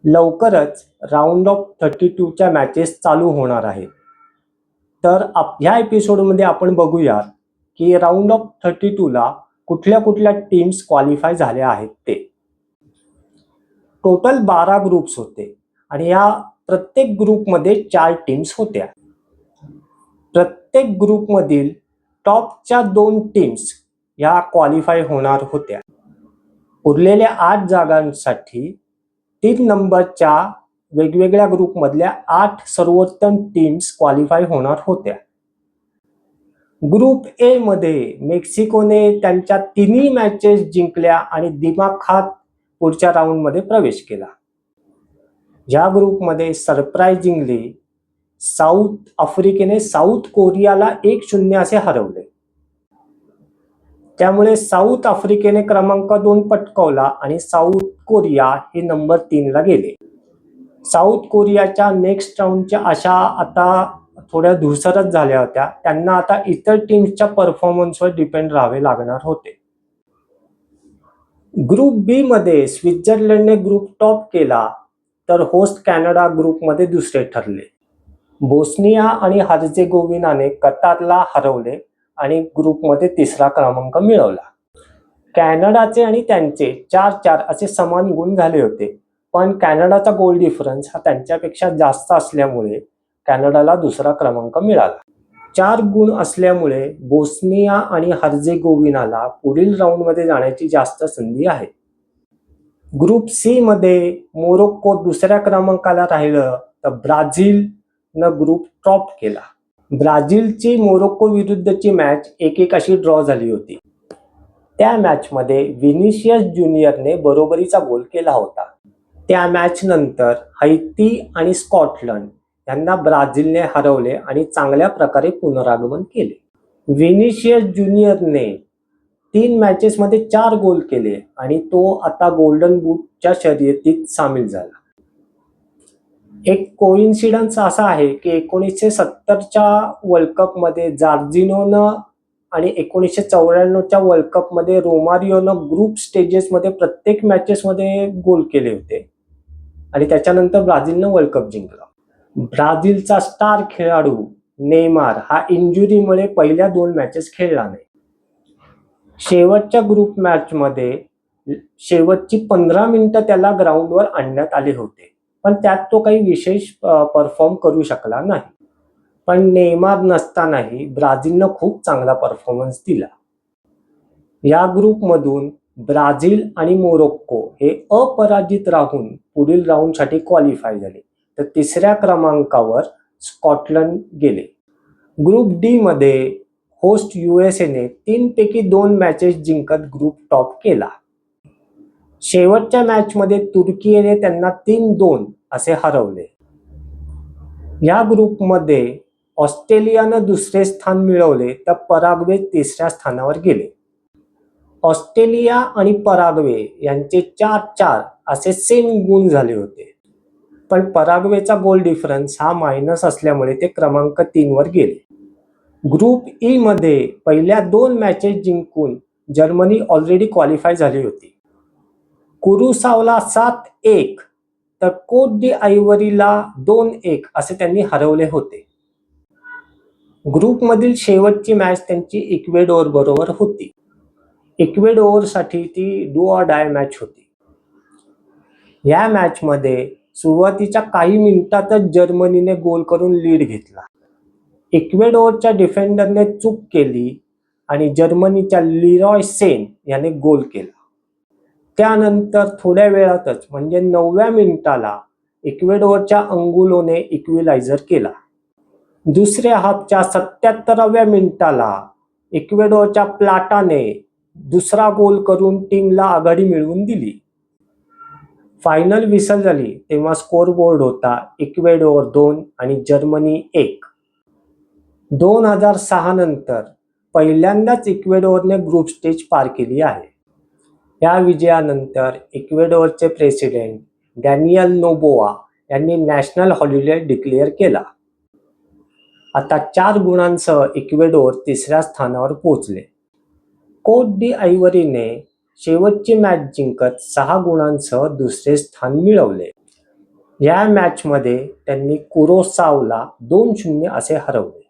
लवकरच round of 32च्या matches चालू होणार आहेत. तर ह्या एपिसोडमध्ये आपण बघूया की राऊंड ऑफ 32ला कुठल्या कुठल्या टीम्स क्वालिफाय झाल्या आहेत ते. टोटल 12 ग्रुप्स होते आणि या प्रत्येक ग्रुपमध्ये 4 टीम्स होत्या. प्रत्येक ग्रुपमधील टॉपच्या 2 टीम्स या क्वालिफाय होणार होत्या. उरलेल्या 8 जागांसाठी 3 नंबरच्या वेगवेगळ्या ग्रुपमधल्या 8 सर्वोत्तम टीम्स क्वालिफाय होणार होत्या. ग्रुप ए मध्ये मेक्सिकोने त्यांच्या तिन्ही मॅचेस जिंकल्या आणि दिमाखात पुढच्या राऊंडमध्ये प्रवेश केला. या ग्रुपमध्ये सरप्राइझिंगली साऊथ आफ्रिकेने साऊथ कोरियाला 1-0 असे हरवले. त्यामुळे साऊथ आफ्रिकेने क्रमांक 2 पटकावला आणि साऊथ कोरिया हे नंबर 3 ला गेले. साऊथ कोरियाच्या नेक्स्ट राऊंडच्या आशा आता थोड्या धुसरच झाल्या होत्या. त्यांना आता इतर टीम्सच्या परफॉर्मन्सवर डिपेंड राहावे लागणार होते. ग्रुप बी मध्ये स्वित्झर्लंडने ग्रुप टॉप केला तर होस्ट कॅनडा ग्रुपमध्ये दुसरे ठरले. बोस्निया आणि हर्जेगोविनाने कतारला हरवले आणि ग्रुपमध्ये तिसरा क्रमांक मिळवला. कॅनडाचे आणि त्यांचे 4-4 असे समान गुण झाले होते, पण कॅनडाचा गोल डिफरन्स हा त्यांच्यापेक्षा जास्त असल्यामुळे कॅनडाला दुसरा क्रमांक मिळाला. 4 गुण असल्यामुळे बोस्निया आणि हर्जेगोविनाला पुढील राऊंडमध्ये जाण्याची जास्त संधी आहे. ग्रुप सी मध्ये मोरोक्को दुसऱ्या क्रमांकाला राहिलं तर ब्राझीलनं ग्रुप टॉप केला. ब्राझीलची मोरोक्को विरुद्धची मॅच 1-1 अशी ड्रॉ झाली होती. त्या मॅचमध्ये व्हिनिशियस ज्युनियरने बरोबरीचा गोल केला होता. त्या मॅच नंतर हैती आणि स्कॉटलंड यांना ब्राझीलने हरवले आणि चांगल्या प्रकारे पुनरागमन केले. व्हिनिशियस ज्युनियरने 3 मॅचेसमध्ये 4 गोल केले आणि तो आता गोल्डन बूटच्या शर्यतीत सामील झाला. एक कोइन्सिडन्स असा आहे की 1970च्या वर्ल्ड कपमध्ये जॉर्जिनोनं आणि 1994च्या वर्ल्ड कपमध्ये रोमारियोनं ग्रुप स्टेजेसमध्ये प्रत्येक मॅचेसमध्ये गोल केले होते आणि त्याच्यानंतर ब्राझीलनं वर्ल्ड कप जिंकला. ब्राझीलचा स्टार खेळाडू नेमार हा इंजुरीमुळे पहिल्या 2 मॅचेस खेळला नाही. शेवटच्या ग्रुप मॅचमध्ये शेवटची 15 मिनिटं त्याला ग्राउंडवर आणण्यात आले होते, पण त्यात तो काही विशेष परफॉर्म करू शकला नाही. पण नेमार नसतानाही ब्राझीलनं खूप चांगला परफॉर्मन्स दिला. या ग्रुपमधून ब्राझील आणि मोरोक्को हे अपराजित राहून पुढील राऊंडसाठी क्वालिफाय झाले, तर तिसऱ्या क्रमांकावर स्कॉटलंड गेले. ग्रुप डी मध्ये होस्ट युएसएने 3 पैकी 2 मॅचेस जिंकत ग्रुप टॉप केला. शेवटच्या मॅचमध्ये तुर्कीने त्यांना 3-2 असे हरवले. या ग्रुपमध्ये ऑस्ट्रेलियानं दुसरे स्थान मिळवले तर पराग्वे तिसऱ्या स्थानावर गेले. ऑस्ट्रेलिया आणि पराग्वे यांचे 4-4 असे सेम गुण झाले होते, पण पराग्वेचा गोल डिफरन्स हा मायनस असल्यामुळे ते क्रमांक 3 वर गेले. ग्रुप ई मध्ये पहिल्या 2 मॅचेस जिंकून जर्मनी ऑलरेडी क्वालिफाय झाली होती. कुरुसावला 7-1 तर कोट डी आयव्हरीला 2-1 असे त्यांनी हरवले होते. ग्रुपमधील शेवटची मॅच त्यांची इक्वेडोर बरोबर होती. इक्वेडोरसाठी ती डू ऑर डाय मॅच होती. या मॅचमध्ये सुरुवातीच्या काही मिनिटातच जर्मनीने गोल करून लीड घेतला. इक्वेडोरच्या डिफेंडरने चूक केली आणि जर्मनीच्या लिरॉय सेन याने गोल केला. त्यानंतर थोड्या वेळातच म्हणजे 9व्या मिनिटाला इक्वेडोरच्या अंगुलोने इक्विलायझर केला. दुसऱ्या हाफच्या 77व्या मिनिटाला इक्वेडोरच्या प्लाटाने दुसरा गोल करून टीमला आघाडी मिळवून दिली. फायनल विसल झाली तेव्हा स्कोरबोर्ड होता इक्वेडोर 2 आणि जर्मनी 1. 2006 नंतर पहिल्यांदाच इक्वेडोरने ग्रुप स्टेज पार केली आहे. या विजयानंतर इक्वेडोरचे प्रेसिडेंट डॅनियल नोबोआ यांनी नॅशनल हॉलिडे डिक्लेअर केला. आता 4 गुणांसह इक्वेडोर तिसऱ्या स्थानावर पोहोचले. कोट डी आयव्हरीने शेवटची मॅच जिंकत 6 गुणांसह दुसरे स्थान मिळवले. या मॅचमध्ये त्यांनी कुरोसावला 2-0 असे हरवले.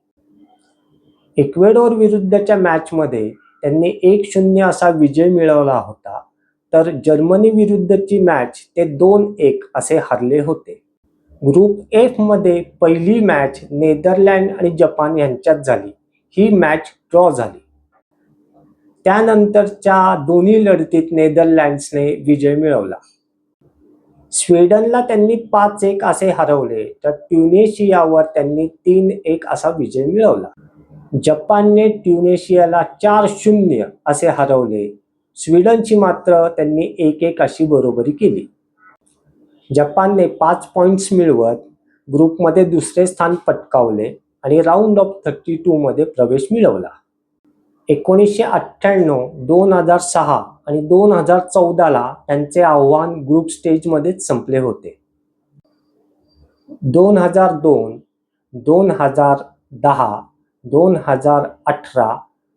इक्वेडोर विरुद्धच्या मॅचमध्ये त्यांनी 1-0 असा विजय मिळवला होता, तर जर्मनी विरुद्धची मॅच ते 2-1 असे हरले होते. ग्रुप एफ मध्ये पहिली मॅच नेदरलँड आणि जपान यांच्यात झाली. ही मॅच ड्रॉ झाली. त्यानंतरच्या दोन्ही लढतीत नेदरलँड्सने विजय मिळवला. स्वीडनला त्यांनी 5-1 असे हरवले, तर ट्युनिशियावर त्यांनी 3-1 असा विजय मिळवला. जपानने ट्युनिशियाला 4-0 असे हरवले. स्वीडनची मात्र त्यांनी 1-1 अशी बरोबरी केली. जपानने 5 पॉइंट्स मिळवत ग्रुपमध्ये दुसरे स्थान पटकावले आणि राऊंड ऑफ 32 मध्ये प्रवेश मिळवला. 1998, 2006 आणि 2014ला त्यांचे आव्हान ग्रुप स्टेजमध्येच संपले होते. 2002, 2010, 2018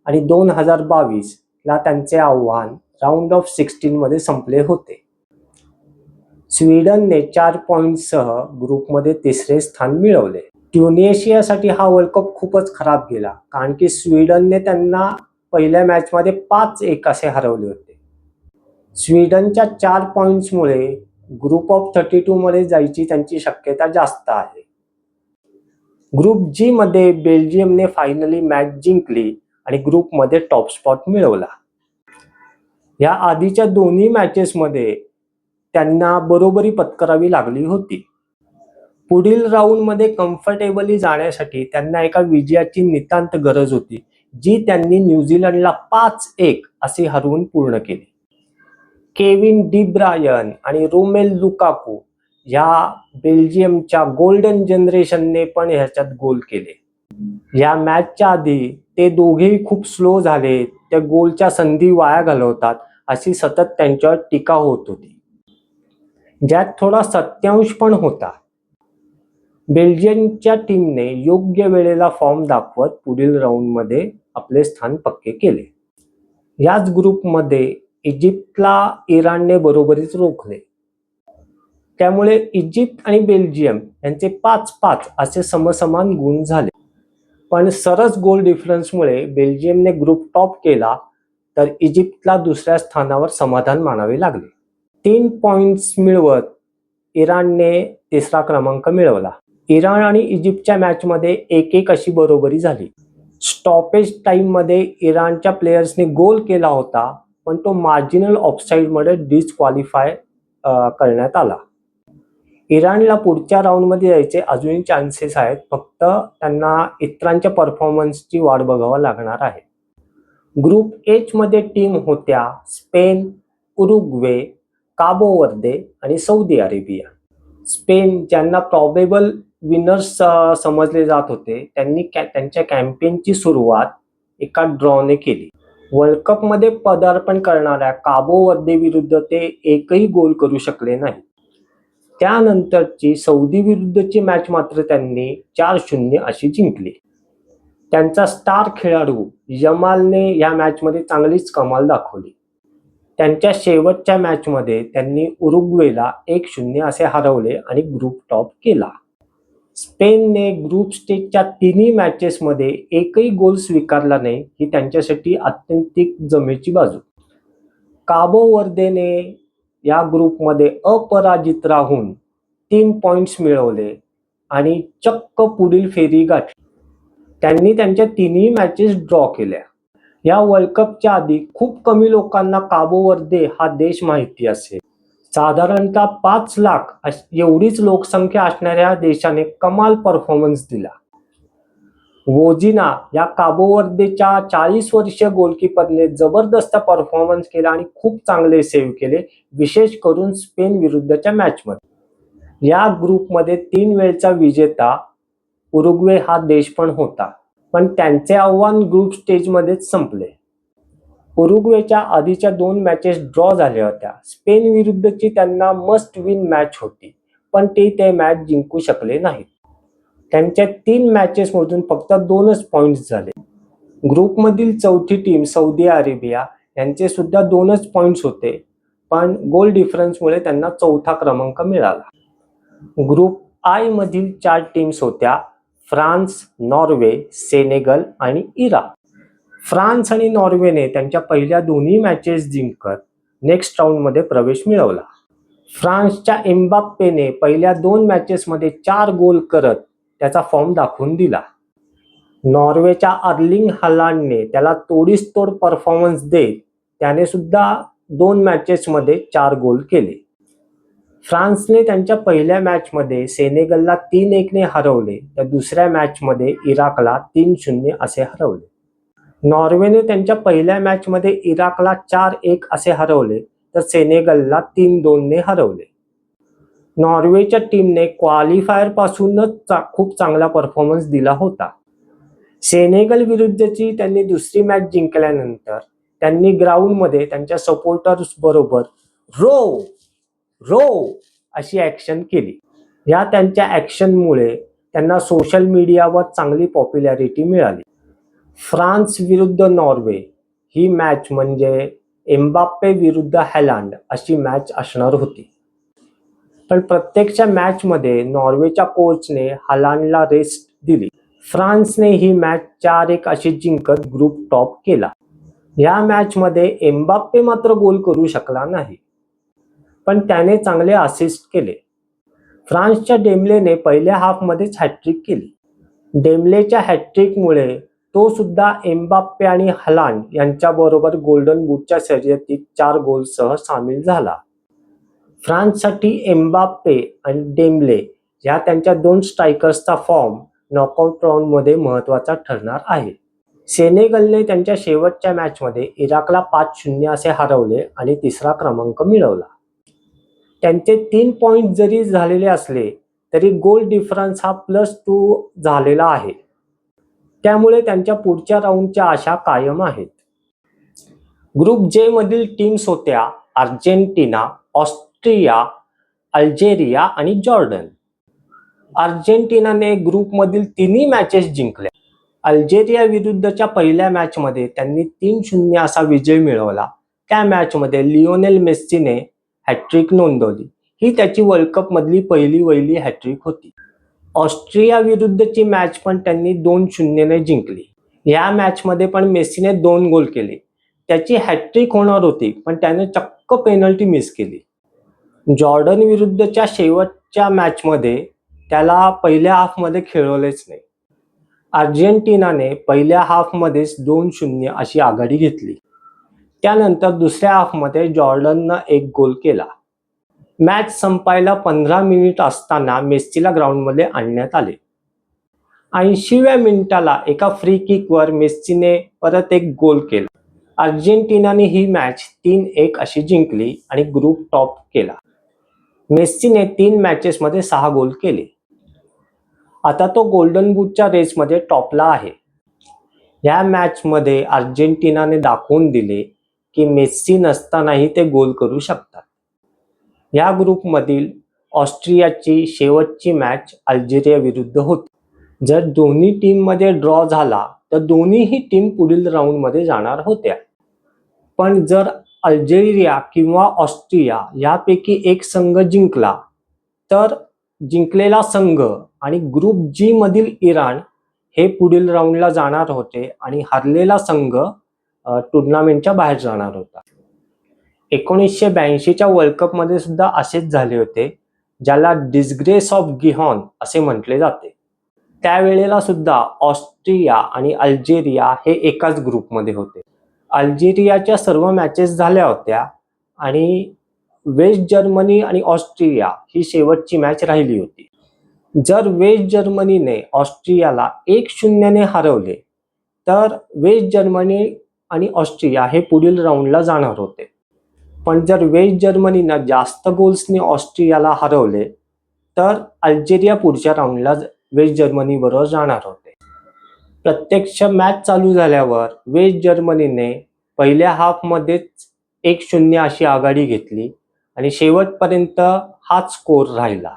आणि 2022 ला त्यांचे आव्हान राऊंड ऑफ 16 मध्ये संपले होते. स्वीडनने 4 पॉइंट्ससह ग्रुपमध्ये तिसरे स्थान मिळवले. ट्युनिशियासाठी हा वर्ल्ड कप खूपच खराब गेला, कारण की स्वीडनने त्यांना पहिल्या मॅचमध्ये 5-1 असे हरवले होते. स्वीडनच्या 4 पॉइंट्समुळे ग्रुप ऑफ 32 मध्ये जायची त्यांची शक्यता जास्त आहे. ग्रुप जी मध्ये बेल्जियमने फायनली मॅच जिंकली आणि ग्रुपमध्ये टॉप स्पॉट मिळवला. या आधीच्या दोन्ही मॅचेसमध्ये त्यांना बरोबरी पत्करावी लागली होती. पुढील राऊंडमध्ये कम्फर्टेबली जाण्यासाठी त्यांना एका विजयाची नितांत गरज होती, जी त्यांनी न्यूझीलंडला 5-1 असे हरवून पूर्ण केली. केविन डी ब्रायन आणि रोमेल लुकाकू या बेल्जियमच्या गोल्डन जनरेशनने पण ह्याच्यात गोल केले. या मॅचच्या आधी ते दोघेही खूप स्लो झाले, त्या गोलच्या संधी वाया घालवतात अशी सतत त्यांच्यावर टीका होत होती, ज्यात थोडा सत्यांश पण होता. बेल्जियमच्या टीमने योग्य वेळेला फॉर्म दाखवत पुढील राऊंडमध्ये आपले स्थान पक्के केले. याच ग्रुपमध्ये इजिप्तला इराणने बरोबरीच रोखले. त्यामुळे इजिप्त आणि बेल्जियम यांचे 5-5 असे समसमान गुण झाले. पण सरस गोल डिफरन्समुळे बेल्जियमने ग्रुप टॉप केला, तर इजिप्तला दुसऱ्या स्थानावर समाधान मानावे लागले. 3 पॉइंट्स मिळवत इराणने तिसरा क्रमांक मिळवला. इराण आणि इजिप्तच्या मॅचमध्ये 1-1 अशी बरोबरी झाली. स्टॉपेज टाइममध्ये इराणच्या प्लेयर्सने गोल केला होता, पण तो मार्जिनल ऑफसाईडमध्ये डिस्क्वालिफाय करण्यात आला. इराणला पुढच्या राऊंडमध्ये यायचे अजूनही चान्सेस आहेत, फक्त त्यांना इतरांच्या परफॉर्मन्सची वाट बघावं लागणार आहे. ग्रुप एच मध्ये टीम होत्या स्पेन, उरुग्वे, काबो वर्दे आणि सौदी अरेबिया. स्पेन, ज्यांना प्रॉबेबल विनर्स समजले जात होते, त्यांनी त्यांच्या कॅम्पेनची सुरुवात एका ड्रॉने केली. वर्ल्ड कपमध्ये पदार्पण करणाऱ्या काबो वर्दे विरुद्ध ते एकही गोल करू शकले नाही. त्यानंतरची सौदी विरुद्धची मॅच मात्र त्यांनी 4-0 अशी जिंकली. त्यांचा स्टार खेळाडू यमालने या मॅचमध्ये चांगलीच कमाल दाखवली. त्यांच्या शेवटच्या मॅचमध्ये त्यांनी उरुग्वेला 1-0 असे हरवले आणि ग्रुप टॉप केला. स्पेनने ग्रुप स्टेजच्या तिन्ही मॅचेसमध्ये एकही गोल स्वीकारला नाही, ही त्यांच्यासाठी अत्यंतिक जमेची बाजू. काबो वर्देने या ग्रुपमध्ये अपराजित राहून 3 पॉइंट्स मिळवले आणि चक्क पुढील फेरी गाठली. त्यांनी त्यांच्या तिन्ही मॅचेस ड्रॉ केल्या. या वर्ल्ड कपच्या आधी खूप कमी लोकांना काबो वर्दे हा देश माहिती असेल. साधारणतः 5 लाख एवढीच लोकसंख्या असणाऱ्या देशाने कमाल परफॉर्मन्स दिला. वोजिना या काबो वर्देच्या 40 वर्षीय गोलकीपरने जबरदस्त परफॉर्मन्स केला आणि खूप चांगले सेव्ह केले, विशेष करून स्पेन विरुद्धच्या मॅचमध्ये. या ग्रुपमध्ये 3 वेळचा विजेता उरुग्वे हा देश पण होता, पण त्यांचे आव्हान ग्रुप स्टेजमध्येच संपले. उरुग्वेच्या आधीच्या 2 मॅचेस ड्रॉ झाल्या होत्या. स्पेन विरुद्धची त्यांना मस्ट विन मॅच होती, पण ते मॅच जिंकू शकले नाहीत. त्यांच्या 3 मॅचेसमधून फक्त 2च पॉइंट्स झाले. ग्रुपमधील चौथी टीम सौदी अरेबिया यांचे सुद्धा 2च पॉइंट्स होते, पण गोल डिफरन्समुळे त्यांना चौथा क्रमांक मिळाला. ग्रुप आय मधील 4 टीम्स होत्या फ्रान्स, नॉर्वे, सेनेगल आणि इराक. फ्रान्स आणि नॉर्वेने त्यांच्या पहिल्या दोन्ही मॅचेस जिंकत नेक्स्ट राऊंडमध्ये प्रवेश मिळवला. फ्रान्सच्या एम्बाप्पेने पहिल्या 2 मॅचेसमध्ये 4 गोल करत त्याचा फॉर्म दाखवून दिला. नॉर्वेच्या अर्लिंग हालांडने त्याला तोडीस-तोड परफॉर्मन्स देत त्याने सुद्धा 2 मॅचेसमध्ये 4 गोल केले. फ्रान्सने त्यांच्या पहिल्या मॅचमध्ये सेनेगलला 3-1 हरवले तर दुसऱ्या मॅचमध्ये इराकला 3-0 असे हरवले. नॉर्वेने त्यांच्या पहिल्या मॅचमध्ये इराकला 4-1 असे हरवले तर सेनेगलला 3-2 हरवले. नॉर्वेच्या टीमने क्वालिफायर पासूनच खूप चांगला परफॉर्मन्स दिला होता. सेनेगल विरुद्धची त्यांनी दुसरी मॅच जिंकल्यानंतर त्यांनी ग्राउंडमध्ये त्यांच्या सपोर्टर्स बरोबर रो रो अशी ॲक्शन केली. या त्यांच्या ॲक्शनमुळे त्यांना सोशल मीडियावर चांगली पॉप्युलॅरिटी मिळाली. फ्रान्स विरुद्ध नॉर्वे ही मॅच म्हणजे एम्बाप्पे विरुद्ध हॅलांड अशी मॅच असणार होती. पण प्रत्यक्ष मॅचमध्ये नॉर्वेच्या कोचने हॅलांडला रेस्ट दिली. फ्रान्सने ही मॅच 4-1 अशी जिंकत ग्रुप टॉप केला. या मॅचमध्ये एम्बाप्पे मात्र गोल करू शकला नाही, पण त्याने चांगले असिस्ट केले. फ्रान्सच्या डेम्बलेने पहिल्या हाफमध्येच हॅट्रिक केली. डेम्बलेच्या हॅट्रिकमुळे तो सुद्धा एम्बाप्पे आणि हॅलांड यांच्याबरोबर गोल्डन बूटच्या शर्यतीत 4 गोलसह सामील झाला. फ्रान्ससाठी एम्बाप्पे आणि डेम्बले या त्यांच्या 2 स्ट्रायकर्सचा फॉर्म नॉकआउट राऊंडमध्ये महत्त्वाचा ठरणार आहे. सेनेगलने त्यांच्या शेवटच्या मॅचमध्ये इराकला 5-0 असे हरवले आणि 3रा क्रमांक मिळवला. त्यांचे 3 पॉईंट जरी झालेले असले तरी गोल डिफरन्स हा +2 झालेला आहे. त्यामुळे त्यांच्या पुढच्या राऊंडच्या आशा कायम आहेत. ग्रुप जे मधील टीम्स होत्या अर्जेंटिना, ऑस्ट्रिया, अल्जेरिया आणि जॉर्डन. अर्जेंटिनाने ग्रुपमधील 3 मॅचेस जिंकल्या. अल्जेरिया विरुद्धच्या पहिल्या मॅचमध्ये त्यांनी 3-0 असा विजय मिळवला. त्या मॅचमध्ये लिओनेल मेस्सीने हॅट्रिक नोंदवली. ही त्याची वर्ल्ड कप मधली पहिली वहिली हॅट्रिक होती. ऑस्ट्रिया विरुद्धची मॅच पण त्यांनी 2-0 जिंकली. या मॅचमध्ये पण मेस्सीने 2 गोल केले. त्याची हॅट्रिक होणार होती पण त्याने चक्क पेनल्टी मिस केली. जॉर्डन विरुद्धच्या शेवटच्या मॅचमध्ये त्याला पहिल्या हाफमध्ये खेळवलेच नाही. अर्जेंटिनाने पहिल्या हाफमध्येच 2-0 अशी आघाडी घेतली. त्यानंतर दुसऱ्या हाफमध्ये जॉर्डननं 1 गोल केला. मॅच संपायला 15 मिनिट असताना मेस्सीला ग्राउंडमध्ये आणण्यात आले. 80व्या मिनिटाला एका फ्री किकवर मेस्सीने परत 1 गोल केला. अर्जेंटिनाने ही मॅच 3-1 अशी जिंकली आणि ग्रुप टॉप केला. मेस्सीने 3 मॅचेसमध्ये 6 गोल केले. आता तो गोल्डन बूटच्या रेसमध्ये टॉपला आहे. या मॅचमध्ये अर्जेंटिनाने दाखवून दिले की मेस्सी नसतानाही ते गोल करू शकतात. या ग्रुपमधील ऑस्ट्रियाची शेवटची मॅच अल्जेरिया विरुद्ध होती. जर दोन्ही टीममध्ये ड्रॉ झाला तर दोन्हीही टीम पुढील राऊंडमध्ये जाणार होत्या. पण जर अल्जेरिया किंवा ऑस्ट्रिया यापैकी एक संघ जिंकला तर जिंकलेला संघ आणि ग्रुप जी मधील इराण हे पुढील राऊंडला जाणार होते आणि हरलेला संघ टुर्नामेंटच्या बाहेर जाणार होता. 1982च्या वर्ल्ड कपमध्ये सुद्धा असेच झाले होते, ज्याला डिस्ग्रेस ऑफ गिहॉन असे म्हटले जाते. त्यावेळेला सुद्धा ऑस्ट्रिया आणि अल्जेरिया हे एकाच ग्रुपमध्ये होते. अल्जेरियाच्या सर्व मॅचेस झाल्या होत्या आणि वेस्ट जर्मनी आणि ऑस्ट्रिया ही शेवटची मॅच राहिली होती. जर वेस्ट जर्मनीने ऑस्ट्रियाला 1-0 हरवले तर वेस्ट जर्मनी आणि ऑस्ट्रिया हे पुढील राऊंडला जाणार होते. पण जर वेस्ट जर्मनीनं जास्त गोल्सने ऑस्ट्रियाला हरवले तर अल्जेरिया पुढच्या राऊंडला वेस्ट जर्मनी बरोबर जाणार होते. प्रत्यक्ष मॅच चालू झाल्यावर वेस्ट जर्मनीने पहिल्या हाफमध्येच 1-0 अशी आघाडी घेतली आणि शेवटपर्यंत हाच स्कोर राहिला.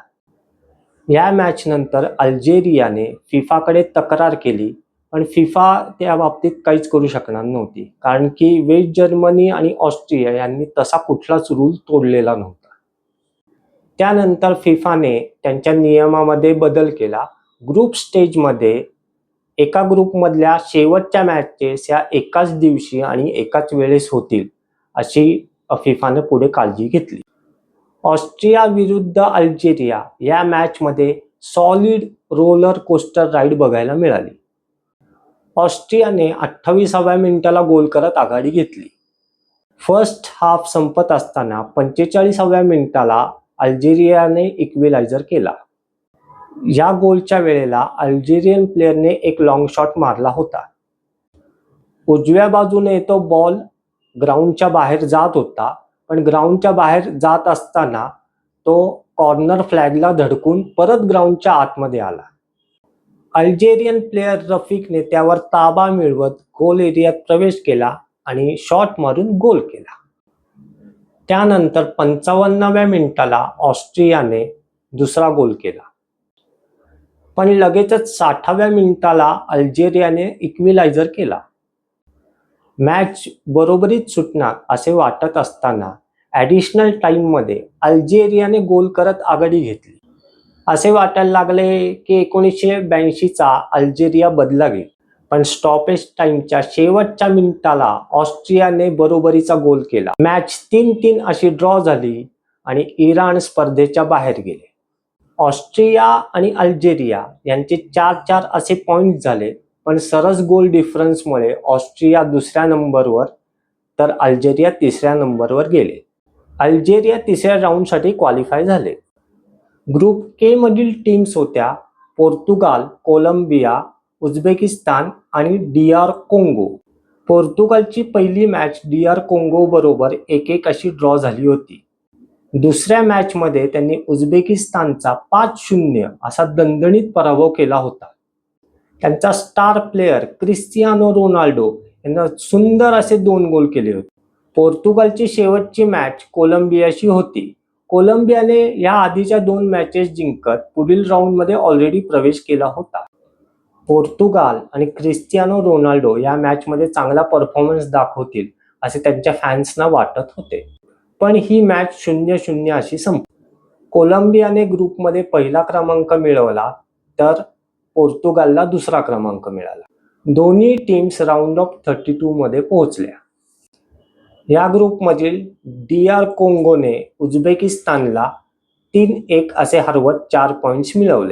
या मॅच नंतर अल्जेरियाने फिफाकडे तक्रार केली पण फिफा त्या बाबतीत काहीच करू शकणार नव्हती, कारण की वेस्ट जर्मनी आणि ऑस्ट्रिया यांनी तसा कुठलाच रूल तोडलेला नव्हता. त्यानंतर फिफाने त्यांच्या नियमामध्ये बदल केला. ग्रुप स्टेजमध्ये एका ग्रुपमधल्या शेवटच्या मॅचेस या एकाच दिवशी आणि एकाच वेळेस होतील अशी फिफाने पुढे काळजी घेतली. ऑस्ट्रिया विरुद्ध अल्जेरिया या मॅचमध्ये सॉलिड रोलर कोस्टर राईड बघायला मिळाली. ऑस्ट्रियाने 28व्या मिनिटाला गोल करत आघाडी घेतली. फर्स्ट हाफ संपत असताना 45व्या मिनिटाला अल्जेरियाने इक्विलायझर केला. या गोलच्या वेळेला अल्जेरियन प्लेयरने एक लॉंग शॉट मारला होता. उजव्या बाजूने तो बॉल ग्राउंडच्या बाहेर जात होता, पण ग्राउंडच्या बाहेर जात असताना तो कॉर्नर फ्लॅगला धडकून परत ग्राउंडच्या आतमध्ये आला. अल्जेरियन प्लेयर रफिकने त्यावर ताबा मिळवत गोल एरियात प्रवेश केला आणि शॉट मारून गोल केला. त्यानंतर 55व्या मिनिटाला ऑस्ट्रियाने दुसरा गोल केला, पण लगेचच 60व्या मिनिटाला अल्जेरियाने इक्विलायझर केला. मॅच बरोबरीत सुटणार असे वाटत असताना ॲडिशनल टाईममध्ये अल्जेरियाने गोल करत आघाडी घेतली. असे वाटायला लागले की 1982चा अल्जेरिया बदला गेला, पण स्टॉपेज टाईमच्या शेवटच्या मिनिटाला ऑस्ट्रियाने बरोबरीचा गोल केला. मॅच 3-3 अशी ड्रॉ झाली आणि इराण स्पर्धेच्या बाहेर गेले. ऑस्ट्रिया आणि अल्जेरिया यांचे 4-4 असे पॉइंट झाले, पण सरस गोल डिफरन्समुळे ऑस्ट्रिया दुसऱ्या नंबरवर तर अल्जेरिया तिसऱ्या नंबरवर गेले. अल्जेरिया तिसऱ्या राऊंडसाठी क्वालिफाय झाले. ग्रुप के मधील टीम्स होत्या पोर्तुगाल, कोलंबिया, उझबेकिस्तान आणि DR कोंगो. पोर्तुगालची पहिली मॅच DR कोंगो बरोबर 1-1 अशी ड्रॉ झाली होती. दुसऱ्या मॅचमध्ये त्यांनी उझबेकिस्तानचा 5-0 असा दणदणीत पराभव केला होता. त्यांचा स्टार प्लेयर क्रिस्टियानो रोनाल्डो यांना सुंदर असे 2 गोल केले होते. पोर्तुगालची शेवटची मॅच कोलंबियाशी होती. कोलंबियाने या आधीच्या 2 मॅचेस जिंकत पुढील राऊंडमध्ये ऑलरेडी प्रवेश केला होता. पोर्तुगाल आणि क्रिस्टियानो रोनाल्डो या मॅचमध्ये चांगला परफॉर्मन्स दाखवतील असे त्यांच्या फॅन्सना वाटत होते, पण ही मॅच 0-0 अशी संपली. कोलंबियाने ग्रुपमध्ये पहिला क्रमांक मिळवला तर पोर्तुगालला दुसरा क्रमांक मिळाला. दोन्ही टीम्स राऊंड ऑफ 32 मध्ये पोहोचल्या. या ग्रुपमधील DR कोंगोने उझबेकिस्तानला 3-1 असे हरवत 4 पॉइंट्स मिळवले.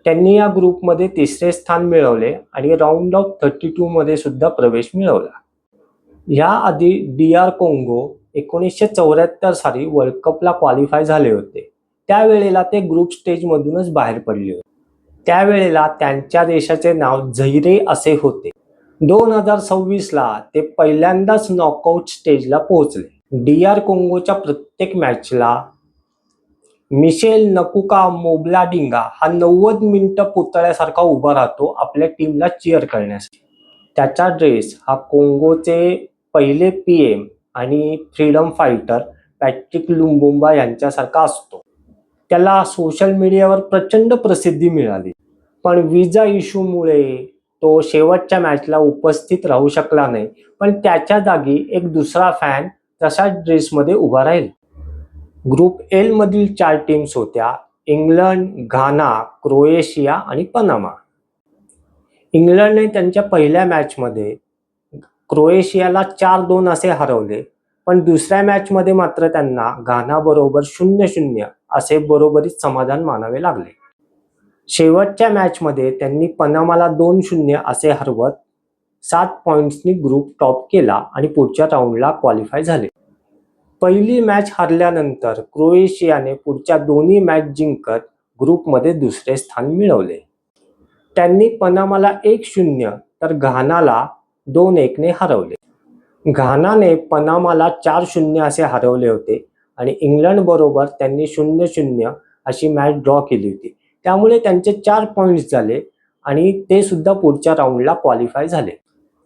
त्यांनी या ग्रुपमध्ये तिसरे स्थान मिळवले आणि राऊंड ऑफ 32 मध्ये सुद्धा प्रवेश मिळवला. याआधी DR कोंगो 1974 साली वर्ल्ड कपला क्वालिफाय झाले होते. त्यावेळेला ते ग्रुप स्टेजमधूनच बाहेर पडले होते. त्यावेळेला त्यांच्या देशाचे नाव झैरे असे होते. 2026ला ते पहिल्यांदाच नॉकआउट स्टेजला पोहोचले. DR कोंगोच्या प्रत्येक मॅचला मिशेल नकुका मोब्लाडिंगा हा 90 मिनिटं पुतळ्यासारखा उभा राहतो आपल्या टीमला चीअर करण्यासाठी. त्याचा ड्रेस हा कोंगोचे पहिले PM आणि फ्रीडम फायटर पॅट्रिक लुम्बुम्बा यांच्यासारखा असतो. त्याला सोशल मीडियावर प्रचंड प्रसिद्धी मिळाली, पण विजा इश्यूमुळे तो शेवटच्या मॅचला उपस्थित राहू शकला नाही, पण त्याच्या जागी एक दुसरा फॅन तशाच ड्रेसमध्ये उभा राहील. ग्रुप एल मधील 4 टीम्स होत्या इंग्लंड, घाना, क्रोएशिया आणि पनामा. इंग्लंडने त्यांच्या पहिल्या मॅचमध्ये क्रोएशियाला 4-2 असे हरवले, पण दुसऱ्या मॅचमध्ये मात्र त्यांना घाना बरोबर 0-0 असे बरोबरीत समाधान मानावे लागले. शेवटच्या मॅचमध्ये त्यांनी पनामाला 2-0 असे हरवत 7 पॉइंट्सनी ग्रुप टॉप केला आणि पुढच्या राऊंडला क्वालिफाय झाले. पहिली मॅच हरल्यानंतर क्रोएशियाने पुढच्या दोन्ही मॅच जिंकत ग्रुपमध्ये दुसरे स्थान मिळवले. त्यांनी पनामाला 1-0 तर घानाला 2-1 ने हरवले. घानाने पनामाला 4-0 असे हरवले होते आणि इंग्लंड बरोबर त्यांनी 0-0 अशी मॅच ड्रॉ केली होती. त्यामुळे त्यांचे 4 पॉइंट्स झाले आणि ते सुद्धा पुढच्या राऊंडला क्वालिफाय झाले.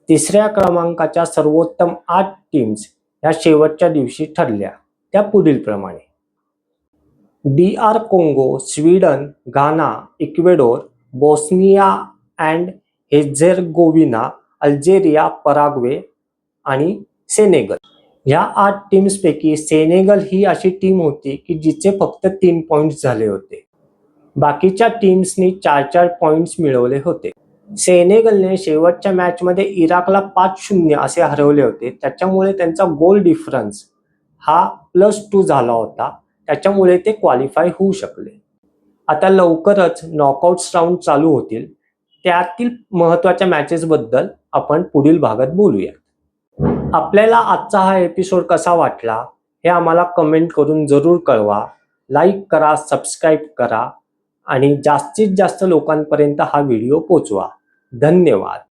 तिसऱ्या क्रमांकाच्या सर्वोत्तम 8 टीम्स या शेवटच्या दिवशी ठरल्या. त्या पुढील प्रमाणे: DR Congo, Sweden, Ghana, Ecuador, Bosnia and Herzegovina, Algeria, Paraguay आणि सेनेगल. ह्या 8 टीम्सपैकी सेनेगल ही अशी टीम होती की जिचे फक्त 3 पॉइंट्स झाले होते. बाकीच्या टीम्सनी 4-4 पॉइंट्स मिळवले होते. सेनेगलने शेवटच्या मॅचमध्ये इराकला 5-0 असे हरवले होते. त्याच्यामुळे त्यांचा गोल डिफरन्स हा +2 झाला होता. त्याच्यामुळे ते क्वालिफाय होऊ शकले. आता लवकरच नॉकआउट्स राऊंड चालू होतील. त्यातील महत्त्वाच्या मॅचेसबद्दल आपण पुढील भागात बोलूया. आपल्याला आजचा हा एपिसोड कसा वाटला हे आम्हाला कमेंट करून जरूर कळवा. लाईक करा, सबस्क्राईब करा आणि जास्तीत जास्त लोकांपर्यंत हा व्हिडिओ पोचवा. धन्यवाद.